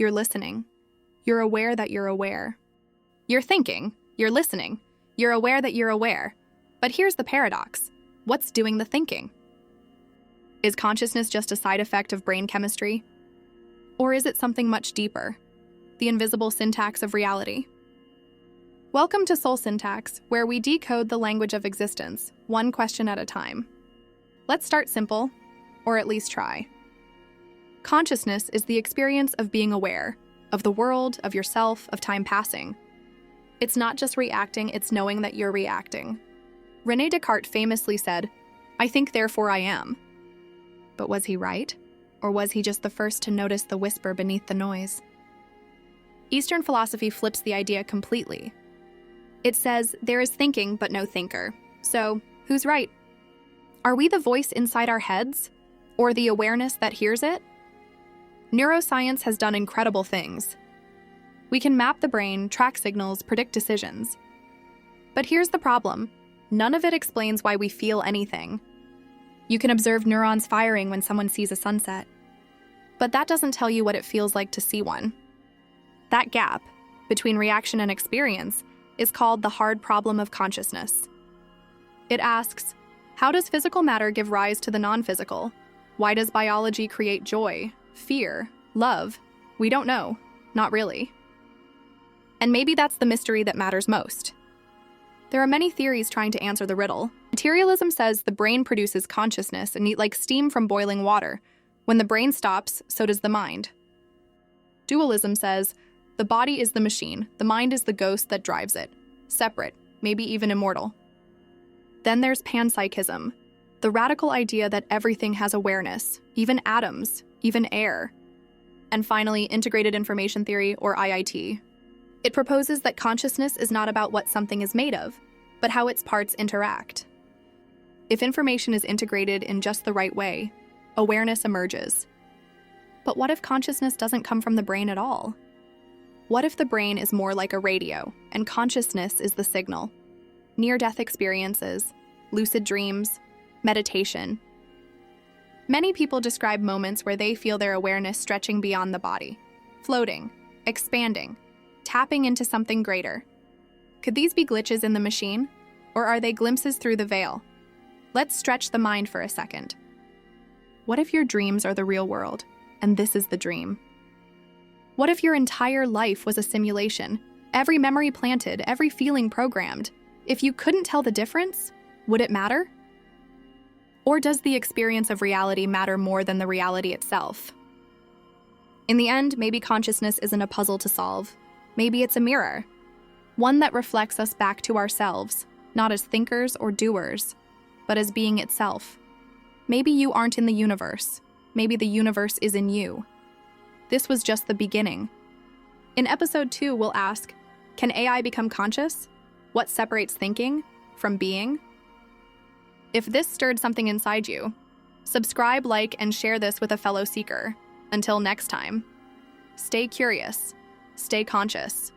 you're listening. You're aware that you're aware. You're thinking, you're listening, you're aware that you're aware. But here's the paradox. What's doing the thinking? Is consciousness just a side effect of brain chemistry? Or is it something much deeper? The invisible syntax of reality. Welcome to Soul Syntax, where we decode the language of existence, one question at a time. Let's start simple, or at least try. Consciousness is the experience of being aware, of the world, of yourself, of time passing. It's not just reacting, it's knowing that you're reacting. René Descartes famously said, "I think, therefore I am." But was he right? Or was he just the first to notice the whisper beneath the noise? Eastern philosophy flips the idea completely. It says, there is thinking but no thinker. So, who's right? Are we the voice inside our heads? Or the awareness that hears it? Neuroscience has done incredible things. We can map the brain, track signals, predict decisions. But here's the problem. None of it explains why we feel anything. You can observe neurons firing when someone sees a sunset. But that doesn't tell you what it feels like to see one. That gap between reaction and experience is called the hard problem of consciousness. It asks, how does physical matter give rise to the non-physical? Why does biology create joy, fear, love? We don't know. Not really. And maybe that's the mystery that matters most. There are many theories trying to answer the riddle. Materialism says the brain produces consciousness and like steam from boiling water. When the brain stops, so does the mind. Dualism says the body is the machine, the mind is the ghost that drives it. Separate, maybe even immortal. Then there's panpsychism, the radical idea that everything has awareness, even atoms, even air. And finally, integrated information theory, or IIT. It proposes that consciousness is not about what something is made of, but how its parts interact. If information is integrated in just the right way, awareness emerges. But what if consciousness doesn't come from the brain at all? What if the brain is more like a radio, and consciousness is the signal? Near-death experiences, lucid dreams, meditation. Many people describe moments where they feel their awareness stretching beyond the body, floating, expanding, tapping into something greater. Could these be glitches in the machine? Or are they glimpses through the veil? Let's stretch the mind for a second. What if your dreams are the real world, and this is the dream? What if your entire life was a simulation, every memory planted, every feeling programmed? If you couldn't tell the difference, would it matter? Or does the experience of reality matter more than the reality itself? In the end, maybe consciousness isn't a puzzle to solve. Maybe it's a mirror, one that reflects us back to ourselves, not as thinkers or doers, but as being itself. Maybe you aren't in the universe. Maybe the universe is in you. This was just the beginning. In episode 2, we'll ask, can AI become conscious? What separates thinking from being? If this stirred something inside you, subscribe, like, and share this with a fellow seeker. Until next time, stay curious. Stay conscious.